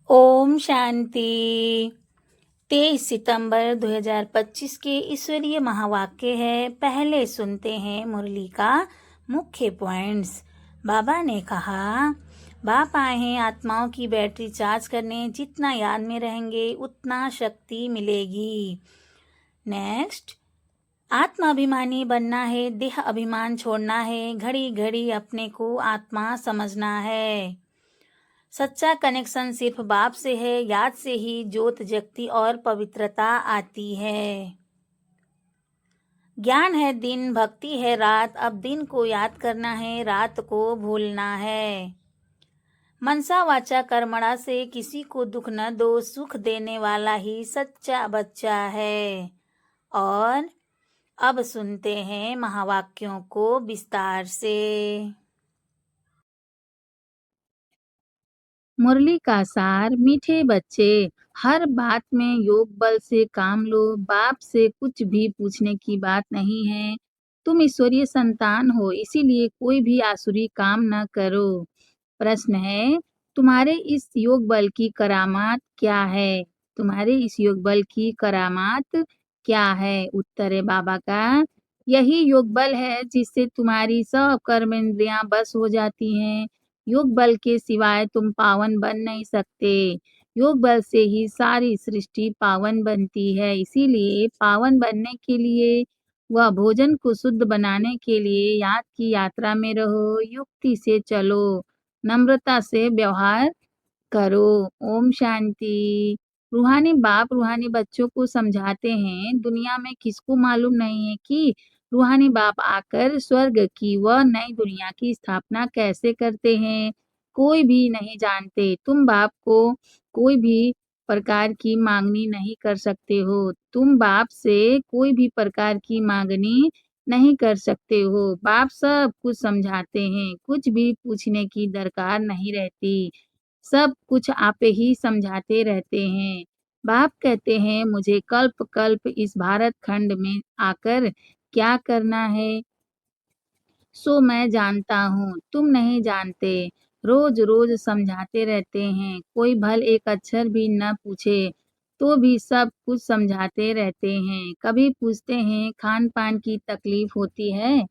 ओम शांति। 23 सितंबर 2025 के ईश्वरीय महावाक्य है। पहले सुनते हैं मुरली का मुख्य पॉइंट्स। बाबा ने कहा, बाप आए हैं आत्माओं की बैटरी चार्ज करने। जितना याद में रहेंगे उतना शक्ति मिलेगी। नेक्स्ट, आत्माभिमानी बनना है, देह अभिमान छोड़ना है, घड़ी घड़ी अपने को आत्मा समझना है। सच्चा कनेक्शन सिर्फ बाप से है, याद से ही ज्योत जगती और पवित्रता आती है। ज्ञान है दिन, भक्ति है रात, अब दिन को याद करना है, रात को भूलना है। मनसा वाचा कर्मणा से किसी को दुख न दो, सुख देने वाला ही सच्चा बच्चा है। और अब सुनते हैं महावाक्यों को विस्तार से। मुरली का सार। मीठे बच्चे, हर बात में योग बल से काम लो। बाप से कुछ भी पूछने की बात नहीं है। तुम ईश्वरीय संतान हो, इसीलिए कोई भी आसुरी काम न करो। प्रश्न है, तुम्हारे इस योग बल की करामात क्या है? तुम्हारे इस योग बल की करामात क्या है? उत्तर है बाबा का, यही योग बल है जिससे तुम्हारी सब कर्मेंद्रियां बस हो जाती हैं। योग बल के सिवाय तुम पावन बन नहीं सकते। योग बल से ही सारी सृष्टि पावन बनती है। इसीलिए पावन बनने के लिए व भोजन को शुद्ध बनाने के लिए याद की यात्रा में रहो। युक्ति से चलो, नम्रता से व्यवहार करो। ओम शांति। रूहानी बाप रूहानी बच्चों को समझाते हैं, दुनिया में किसको मालूम नहीं है कि रूहानी बाप आकर स्वर्ग की व नई दुनिया की स्थापना कैसे करते हैं। कोई भी नहीं जानते। तुम बाप को कोई भी प्रकार की मांगनी नहीं कर सकते हो। तुम बाप से कोई भी प्रकार की मांगनी नहीं कर सकते हो। बाप सब कुछ समझाते हैं, कुछ भी पूछने की दरकार नहीं रहती। सब कुछ आप ही समझाते रहते हैं। बाप कहते हैं, मुझे कल्प कल्प इस भारत खंड में आकर क्या करना है, सो मैं जानता हूँ, तुम नहीं जानते। रोज रोज समझाते रहते हैं। कोई भल एक अक्षर भी न पूछे तो भी सब कुछ समझाते रहते हैं। कभी पूछते हैं खान पान की तकलीफ होती है,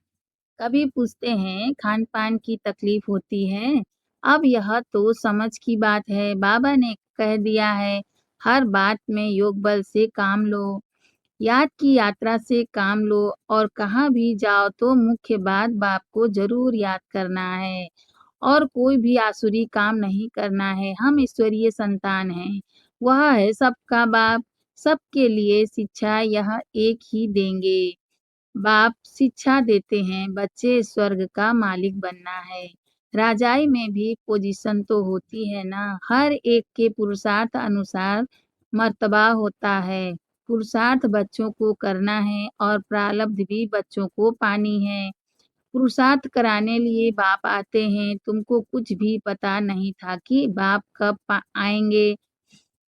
कभी पूछते हैं खान पान की तकलीफ होती है। अब यह तो समझ की बात है। बाबा ने कह दिया है, हर बात में योग बल से काम लो, याद की यात्रा से काम लो, और कहाँ भी जाओ तो मुख्य बात बाप को जरूर याद करना है, और कोई भी आसुरी काम नहीं करना है। हम ईश्वरीय संतान हैं, वह है सबका बाप। सबके लिए शिक्षा यह एक ही देंगे। बाप शिक्षा देते हैं, बच्चे स्वर्ग का मालिक बनना है। राजाई में भी पोजीशन तो होती है ना, हर एक के पुरुषार्थ अनुसार मर्तबा होता है। पुरुषार्थ बच्चों को करना है और प्रारब्ध भी बच्चों को पानी है। पुरुषार्थ कराने लिए बाप आते हैं। तुमको कुछ भी पता नहीं था कि बाप कब आएंगे।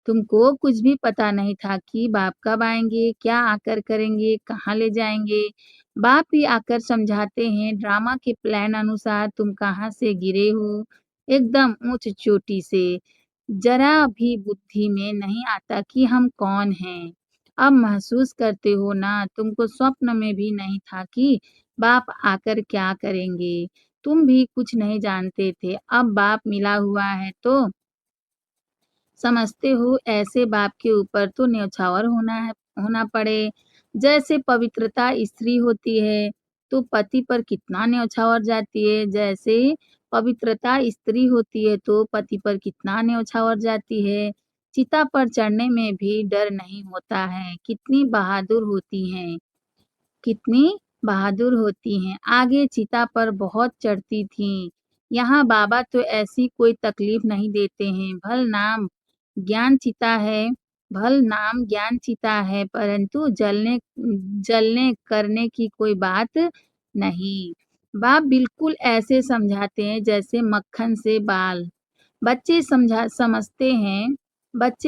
तुमको कुछ भी पता नहीं था कि बाप कब आएंगे, क्या आकर करेंगे, कहाँ ले जाएंगे। बाप ही आकर समझाते हैं। ड्रामा के प्लान अनुसार तुम कहाँ से गिरे हो, एकदम ऊंच चोटी से। जरा भी बुद्धि में नहीं आता कि हम कौन हैं। अब महसूस करते हो ना, तुमको स्वप्न में भी नहीं था कि बाप आकर क्या करेंगे। तुम भी कुछ नहीं जानते थे। अब बाप मिला हुआ है तो समझते हो। ऐसे बाप के ऊपर तो न्यौछावर होना पड़े। जैसे पवित्रता स्त्री होती है तो पति पर कितना न्यौछावर जाती है, जैसे पवित्रता स्त्री होती है तो पति पर कितना न्यौछावर जाती है। चिता पर चढ़ने में भी डर नहीं होता है। कितनी बहादुर होती हैं, कितनी बहादुर होती हैं। आगे चिता पर बहुत चढ़ती थीं। यहाँ बाबा तो ऐसी कोई तकलीफ नहीं देते हैं। ज्ञान चिता है भल नाम ज्ञान चिता है, परंतु जलने जलने करने की कोई बात नहीं। बाप बिल्कुल ऐसे समझाते हैं जैसे मक्खन से बाल। बच्चे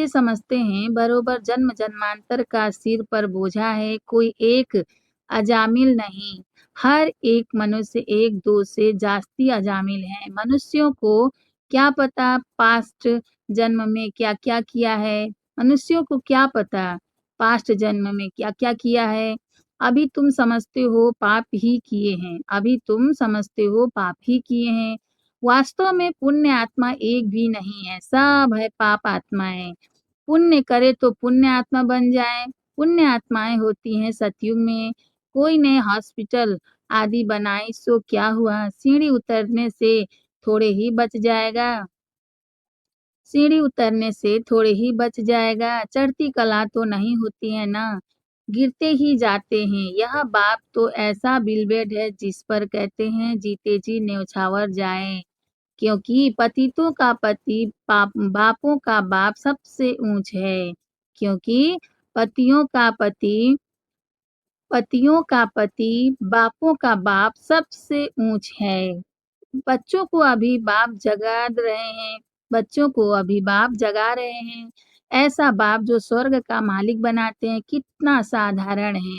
समझते हैं बरोबर जन्म जन्मांतर का सिर पर बोझा है, कोई एक अजामिल नहीं। हर एक मनुष्य एक दो से जास्ती अजामिल है। मनुष्यों को क्या पता पास्ट जन्म में क्या-क्या किया है? मनुष्यों को क्या पता पास्ट जन्म में क्या-क्या किया है? अभी तुम समझते हो पाप ही किए हैं, अभी तुम समझते हो पाप ही किए हैं। वास्तव में पुण्य आत्मा एक भी नहीं है, सब है पाप आत्माएँ। पुण्य करे तो पुण्य आत्मा बन जाए। पुण्य आत्माएँ होती हैं सतयुग में। कोई ने हॉस्पिटल आदि बनाई सो क्या हुआ? सीढ़ी उतरने से थोड़े ही बच जाएगा। सीढ़ी उतरने से थोड़े ही बच जाएगा, चढ़ती कला तो नहीं होती है ना, गिरते ही जाते हैं। यह बाप तो ऐसा बिलवेड है जिस पर कहते हैं जीते जी न्यौछावर जाएँ। क्योंकि पतितों का पति बापों का बाप सबसे ऊँच है। क्योंकि पतियों का पति पतियों का पति बापों का बाप सबसे ऊँच है। बच्चों को अभी बाप जगा रहे हैं बच्चों को अभी बाप जगा रहे हैं। ऐसा बाप जो स्वर्ग का मालिक बनाते हैं, कितना साधारण है।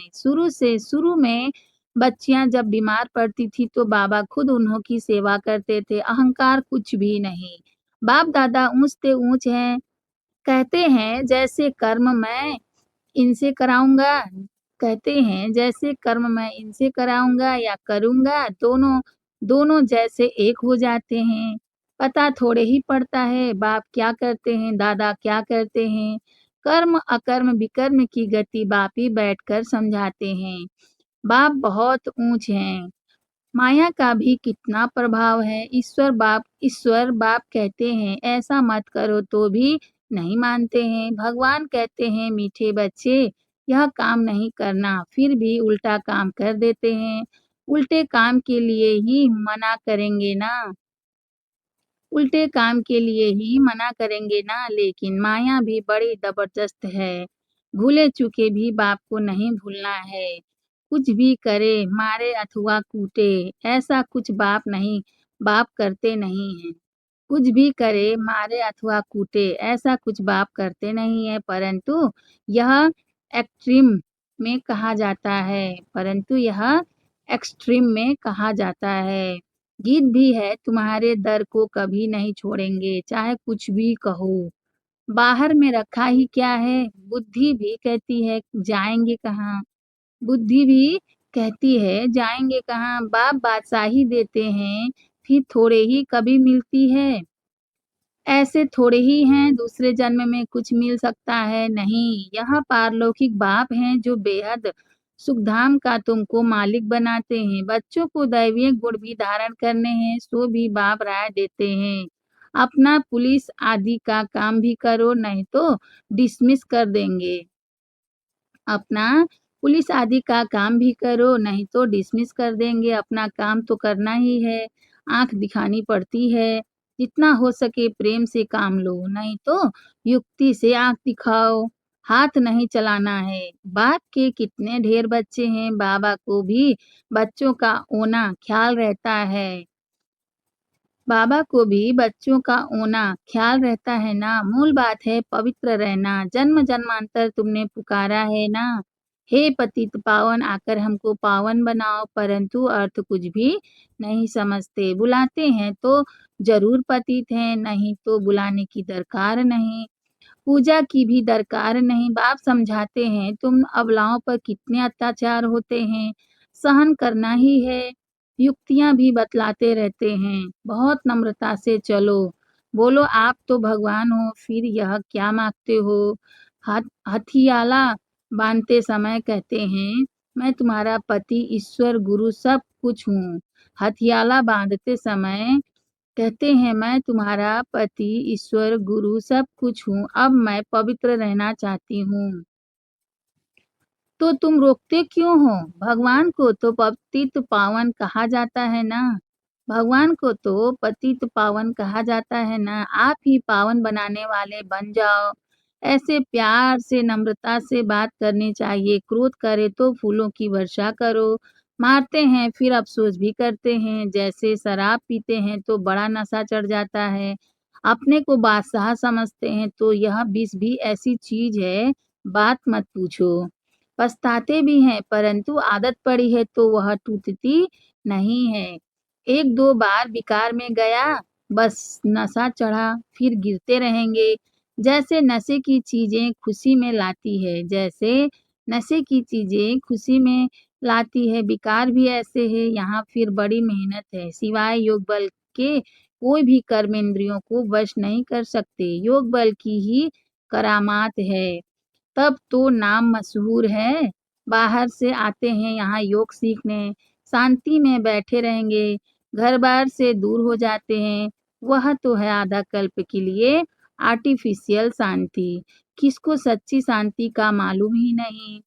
शुरू में बच्चियाँ जब बीमार पड़ती थी तो बाबा खुद उन्हों की सेवा करते थे, अहंकार कुछ भी नहीं। बाप-दादा ऊँच से ऊँच हैं, कहते हैं जैसे कर्म मैं इनसे कराऊँगा कहते हैं जैसे कर्म मैं इनसे कराऊँगा या करूँगा, दोनों दोनों जैसे एक हो जाते हैं। पता थोड़े ही पड़ता है बाप क्या करते हैं, दादा क्या करते हैं। कर्म अकर्म विकर्म की गति बाप ही बैठकर समझाते हैं। बाप बहुत ऊँच हैं। माया का भी कितना प्रभाव है। ईश्वर बाप कहते हैं ऐसा मत करो तो भी नहीं मानते हैं। भगवान कहते हैं मीठे बच्चे यह काम नहीं करना, फिर भी उल्टा काम कर देते हैं। उल्टे काम के लिए ही मना करेंगे ना उल्टे काम के लिए ही मना करेंगे ना, लेकिन माया भी बड़ी ज़बरदस्त है। भूले चूके भी बाप को नहीं भूलना है। कुछ भी करे, मारे अथवा कूटे, ऐसा कुछ बाप करते नहीं हैं। कुछ भी करे, मारे अथवा कूटे, ऐसा कुछ बाप करते नहीं हैं, यह एक्सट्रीम यह एक्सट्रीम में कहा जाता है। गीत भी है तुम्हारे दर को कभी नहीं छोड़ेंगे, चाहे कुछ भी कहो। बाहर में रखा ही क्या है, बुद्धि भी कहती है जाएँगे कहाँ? बुद्धि भी कहती है जाएँगे कहाँ? बाप बादशाही देते हैं, फिर थोड़े ही कभी मिलती है। ऐसे थोड़े ही हैं दूसरे जन्म में कुछ मिल सकता है, नहीं। यह पारलौकिक बाप हैं जो बेहद सुखधाम का तुमको मालिक बनाते हैं। बच्चों को दैवीय गुण भी धारण करने हैं, सो भी बाप राय देते हैं। अपना पुलिस आदि का काम भी करो, नहीं तो डिसमिस कर देंगे। अपना पुलिस आदि का काम भी करो, नहीं तो डिसमिस कर देंगे। अपना काम तो करना ही है, आँख दिखानी पड़ती है। जितना हो सके प्रेम से काम लो, नहीं तो युक्ति से आँख दिखाओ। हाथ नहीं चलाना है। बाप के कितने ढेर बच्चे हैं, बाबा को भी बच्चों का ओना ख्याल रहता है। बाबा को भी बच्चों का ओना ख्याल रहता है ना, मूल बात है पवित्र रहना। जन्म-जन्मांतर तुमने पुकारा है ना, हे पतित पावन आकर हमको पावन बनाओ, परंतु अर्थ कुछ भी नहीं समझते। बुलाते हैं तो ज़रूर पतित हैं, नहीं तो बुलाने की दरकार नहीं। पूजा की भी दरकार नहीं। बाप समझाते हैं तुम अबलाओं पर कितने अत्याचार होते हैं, सहन करना ही है। युक्तियाँ भी बतलाते रहते हैं, बहुत नम्रता से चलो। बोलो आप तो भगवान हो, फिर यह क्या माँगते हो? हथियाला बाँधते समय कहते हैं, मैं तुम्हारा पति, ईश्वर, गुरु सब कुछ हूँ। हथियाला बाँधते समय कहते हैं मैं तुम्हारा पति, ईश्वर, गुरु सब कुछ हूँ, अब मैं पवित्र रहना चाहती हूँ। तो तुम रोकते क्यों हो? भगवान को तो पतित पावन कहा जाता है ना। भगवान को तो पतित पावन कहा जाता है ना। आप ही पावन बनाने वाले बन जाओ। ऐसे प्यार से, नम्रता से बात करनी चाहिए। क्रोध करे तो फूलों की वर्षा करो। मारते हैं फिर अफ़सोस भी करते हैं। जैसे शराब पीते हैं तो बड़ा नशा चढ़ जाता है। अपने को बादशाह समझते हैं तो यह विष भी ऐसी चीज़ है, बात मत पूछो। पछताते भी हैं, परंतु आदत पड़ी है तो वह टूटती नहीं है। 1-2 बार विकार में गया, बस नशा चढ़ा, फिर गिरते रहेंगे। जैसे नशे की चीज़ें खुशी में लाती है, जैसे नशे की चीज़ें खुशी में लाती है, विकार भी ऐसे है, यहाँ फिर बड़ी मेहनत है। सिवाय योग बल के कोई भी कर्म इंद्रियों को वश नहीं कर सकते, योग बल की ही करामात है। तब तो नाम मशहूर है, बाहर से आते हैं यहाँ योग सीखने, शांति में बैठे रहेंगे, घर-बार से दूर हो जाते हैं, वह तो है आधा कल्प के लिए आर्टिफिशियल शांति। किसको सच्ची शांति का मालूम ही नहीं,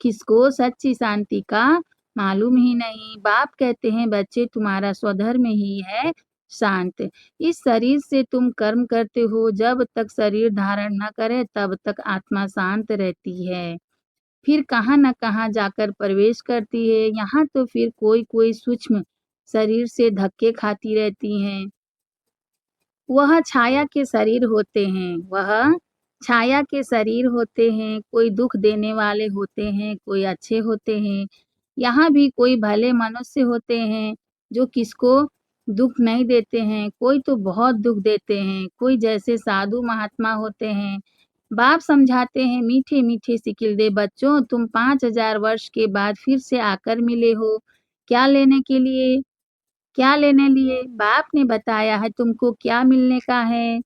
किसको सच्ची शांति का मालूम ही नहीं। बाप कहते हैं बच्चे तुम्हारा स्वधर्म ही है शांत। इस शरीर से तुम कर्म करते हो, जब तक शरीर धारण न करे तब तक आत्मा शांत रहती है। फिर कहाँ न कहाँ जाकर प्रवेश करती है, यहाँ तो फिर कोई-कोई सूक्ष्म शरीर से धक्के खाती रहती हैं। वह छाया के शरीर होते हैं, वह छाया के शरीर होते हैं, कोई दुःख देने वाले होते हैं, कोई अच्छे होते हैं। यहाँ भी कोई भले मनुष्य होते हैं, जो किसको दुःख नहीं देते हैं, कोई तो बहुत दुःख देते हैं, कोई जैसे साधु महात्मा होते हैं। बाप समझाते हैं, मीठे-मीठे सिकिलदे बच्चों, तुम 5000 वर्ष के बाद फिर से आकर मिले हो। क्या लेने के लिए? क्या लेने लिए? बाप ने बताया है तुमको क्या मिलने का है।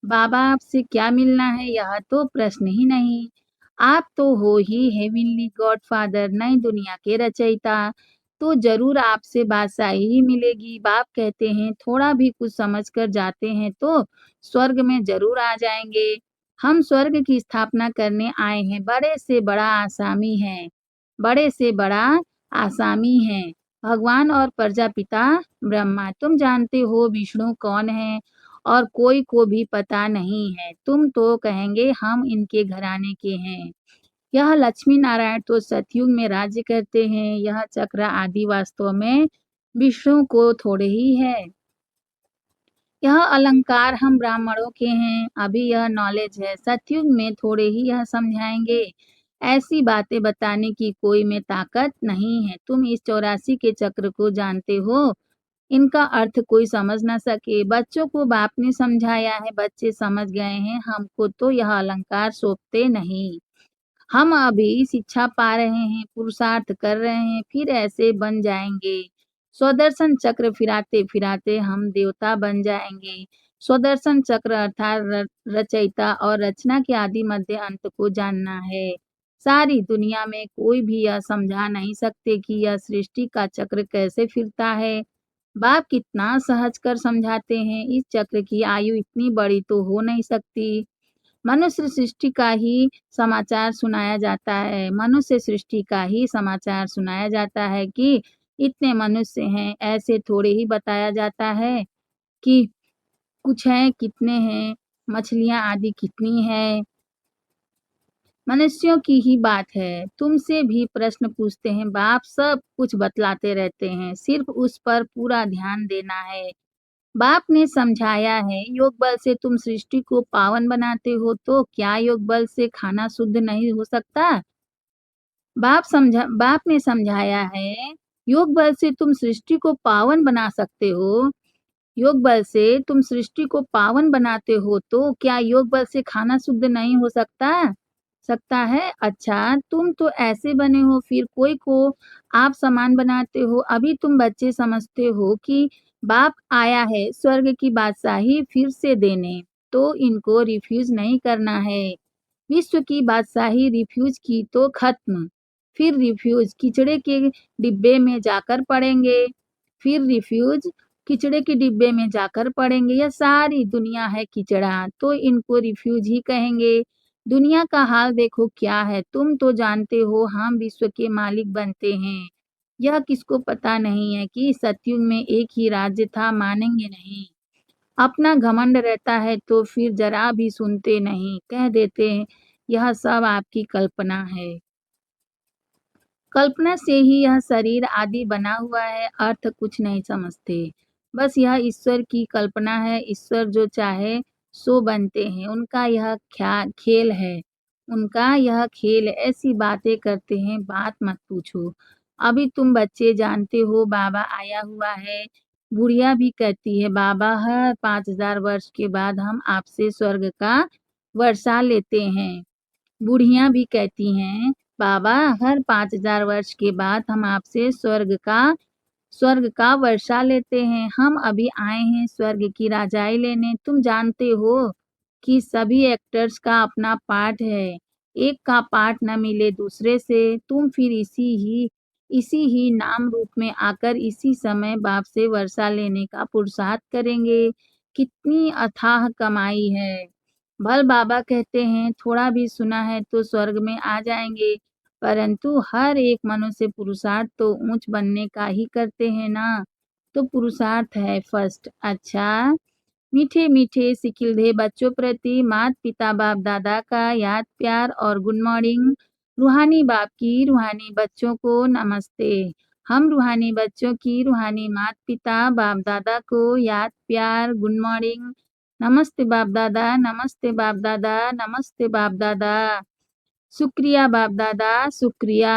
बाबा आपसे क्या मिलना है यह तो प्रश्न ही नहीं। आप तो हो ही हेवनली गॉडफादर नई दुनिया के रचयिता, तो ज़रूर आपसे बादशाही ही मिलेगी। बाप कहते हैं थोड़ा भी कुछ समझ कर जाते हैं तो स्वर्ग में ज़रूर आ जाएँगे। हम स्वर्ग की स्थापना करने आए हैं, बड़े से बड़ा आसामी हैं, बड़े से बड़ा आसामी हैं। भगवान और प्रजापिता ब्रह्मा, तुम जानते हो विष्णु कौन है और कोई को भी पता नहीं है। तुम तो कहेंगे हम इनके घराने के हैं। यह लक्ष्मी नारायण तो सतयुग में राज्य करते हैं, यह चक्र आदि वास्तव में विष्णु को थोड़े ही है। यह अलंकार हम ब्राह्मणों के हैं, अभी यह नॉलेज है, सतयुग में थोड़े ही यह समझाएंगे। ऐसी बातें बताने की कोई में ताकत नहीं है। तुम इस 84 के चक्र को जानते हो, इनका अर्थ कोई समझ ना सके। बच्चों को बाप ने समझाया है, बच्चे समझ गए हैं, हमको तो यह अलंकार सौंपते नहीं। हम अभी शिक्षा पा रहे हैं, पुरुषार्थ कर रहे हैं, फिर ऐसे बन जाएँगे। स्वदर्शन चक्र फिराते-फिराते हम देवता बन जाएँगे। स्वदर्शन चक्र अर्थात रचयिता और रचना के आदि मध्य अंत को जानना है। सारी दुनिया में कोई भी यह समझा नहीं सकते कि यह सृष्टि का चक्र कैसे फिरता है। बाप कितना सहज कर समझाते हैं, इस चक्र की आयु इतनी बड़ी तो हो नहीं सकती। मनुष्य सृष्टि का ही समाचार सुनाया जाता है, मनुष्य सृष्टि का ही समाचार सुनाया जाता है कि इतने मनुष्य हैं, ऐसे थोड़े ही बताया जाता है कि कुछ हैं, कितने हैं, मछलियाँ आदि कितनी हैं। मनुष्यों की ही बात है। तुमसे भी प्रश्न पूछते हैं, बाप सब कुछ बतलाते रहते हैं, सिर्फ उस पर पूरा ध्यान देना है। बाप ने समझाया है योग बल से तुम सृष्टि को पावन बनाते हो तो क्या योग बल से खाना शुद्ध नहीं हो सकता? बाप ने समझाया है योग बल से तुम सृष्टि को पावन बना सकते हो। योग बल से तुम सृष्टि को पावन बनाते हो तो क्या योग बल से खाना शुद्ध नहीं हो सकता? सकता है? अच्छा, तुम तो ऐसे बने हो फिर कोई को आप समान बनाते हो। अभी तुम बच्चे समझते हो कि बाप आया है स्वर्ग की बादशाही फिर से देने, तो इनको रिफ्यूज़ नहीं करना है। विश्व की बादशाही रिफ्यूज़ की तो खत्म, फिर रिफ्यूज़ किचड़े के डिब्बे में जाकर पड़ेंगे, फिर रिफ्यूज़ किचड़े के डिब्बे में जाकर पड़ेंगे। यह सारी दुनिया है किचड़ा, तो इनको रिफ्यूज़ ही कहेंगे। दुनिया का हाल देखो क्या है, तुम तो जानते हो हम विश्व के मालिक बनते हैं। यह किसको पता नहीं है कि सतयुग में एक ही राज्य था, मानेंगे नहीं। अपना घमंड रहता है तो फिर ज़रा भी सुनते नहीं, कह देते हैं यह सब आपकी कल्पना है। कल्पना से ही यह शरीर आदि बना हुआ है, अर्थ कुछ नहीं समझते। बस यह ईश्वर की कल्पना है, ईश्वर जो चाहे सो बनते हैं, उनका यह खेल है। उनका यह खेल ऐसी बातें करते हैं, बात मत पूछो। अभी तुम बच्चे जानते हो बाबा आया हुआ है, बुढ़िया भी कहती है, बाबा हर 5000 वर्ष के बाद हम आपसे स्वर्ग का वर्षा लेते हैं। बुढ़िया भी कहती हैं, बाबा हर 5000 वर्ष के बाद हम आपसे स्वर्ग का वर्षा लेते हैं। हम अभी आए हैं स्वर्ग की राजाई लेने। तुम जानते हो कि सभी एक्टर्स का अपना पार्ट है। एक का पार्ट न मिले दूसरे से, तुम फिर इसी ही नाम रूप में आकर इसी समय बाप से वर्षा लेने का पुरुषार्थ करेंगे। कितनी अथाह कमाई है। भल बाबा कहते हैं, थोड़ा भी सुना है तो स्वर्ग में आ जाएंगे, परंतु हर एक मनुष्य पुरुषार्थ तो ऊंच बनने का ही करते हैं ना। तो पुरुषार्थ है फर्स्ट। अच्छा, मीठे मीठे सिकिलधे बच्चों प्रति माता पिता बाप दादा का याद प्यार और गुड मॉर्निंग। रूहानी बाप की रूहानी बच्चों को नमस्ते। हम रूहानी बच्चों की रूहानी माता पिता बाप दादा को याद प्यार गुड मॉर्निंग। नमस्ते बाप दादा, नमस्ते बाप दादा, नमस्ते बाप दादा। शुक्रिया बाप दादा, शुक्रिया।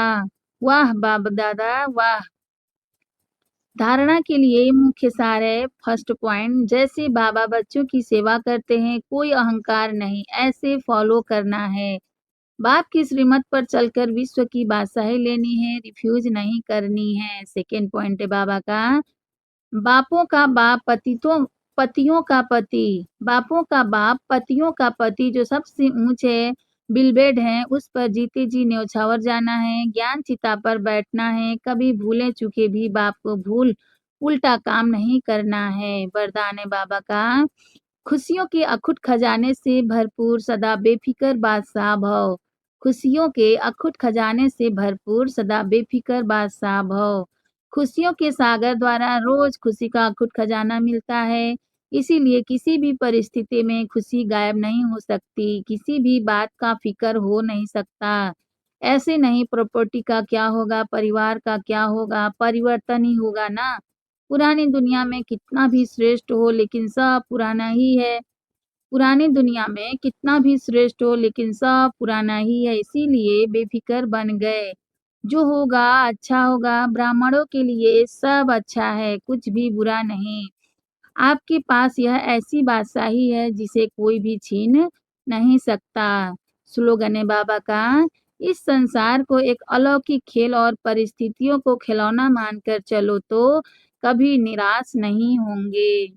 वाह बाप दादा, वाह। धारणा के लिए मुख्य सार है फर्स्ट पॉइंट, जैसे बाबा बच्चों की सेवा करते हैं, कोई अहंकार नहीं, ऐसे फॉलो करना है। बाप की श्रीमत पर चलकर विश्व की बादशाही लेनी है, रिफ्यूज नहीं करनी है। सेकेंड पॉइंट है बाबा का, बापों का बाप पतियों का पति। बापों का बाप पतियों का पति जो सबसे ऊंचे बिलबेड है, उस पर जीते जी न्यौछावर जाना है, ज्ञान चिता पर बैठना है, कभी भूले चुके भी बाप को भूल उल्टा काम नहीं करना है। वरदान है बाबा का, खुशियों के अखुट खजाने से भरपूर सदा बेफिक्र बादशाह भव। खुशियों के अखुट खजाने से भरपूर सदा बेफिक्र बादशाह भव। खुशियों के सागर द्वारा रोज खुशी का अखुट खजाना मिलता है, इसीलिए किसी भी परिस्थिति में खुशी गायब नहीं हो सकती, किसी भी बात का फिक्र हो नहीं सकता। ऐसे नहीं प्रॉपर्टी का क्या होगा, परिवार का क्या होगा, परिवर्तन ही होगा ना। पुरानी दुनिया में कितना भी श्रेष्ठ हो लेकिन सब पुराना ही है। पुरानी दुनिया में कितना भी श्रेष्ठ हो लेकिन सब पुराना ही है, इसीलिए बेफिक्र बन गए। जो होगा अच्छा होगा। ब्राह्मणों के लिए सब अच्छा है, कुछ भी बुरा नहीं। आपके पास यह ऐसी बादशाही है जिसे कोई भी छीन नहीं सकता। स्लोगन है बाबा का, इस संसार को एक अलौकिक खेल और परिस्थितियों को खिलौना मानकर चलो तो कभी निराश नहीं होंगे।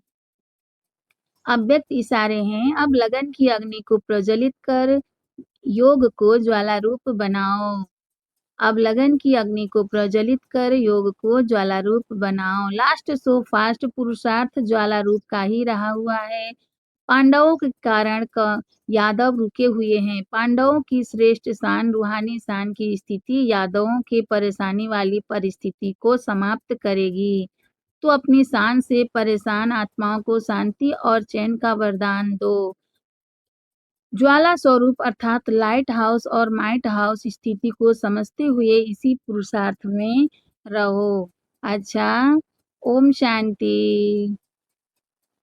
अव्यक्त इशारे हैं, अब लगन की अग्नि को प्रज्वलित कर योग को ज्वाला रूप बनाओ। अब लगन की अग्नि को प्रज्वलित कर योग को ज्वाला रूप बनाओ। लास्ट सो फास्ट पुरुषार्थ ज्वाला रूप का ही रहा हुआ है। पांडवों के कारण यादव रुके हुए हैं। पांडवों की श्रेष्ठ शान रूहानी शान की स्थिति यादवों के परेशानी वाली परिस्थिति को समाप्त करेगी। तो अपनी शान से परेशान आत्माओं को शांति और चैन का वरदान दो। ज्वाला स्वरूप अर्थात लाइट हाउस और माइट हाउस स्थिति को समझते हुए इसी पुरुषार्थ में रहो। अच्छा, ओम शांति।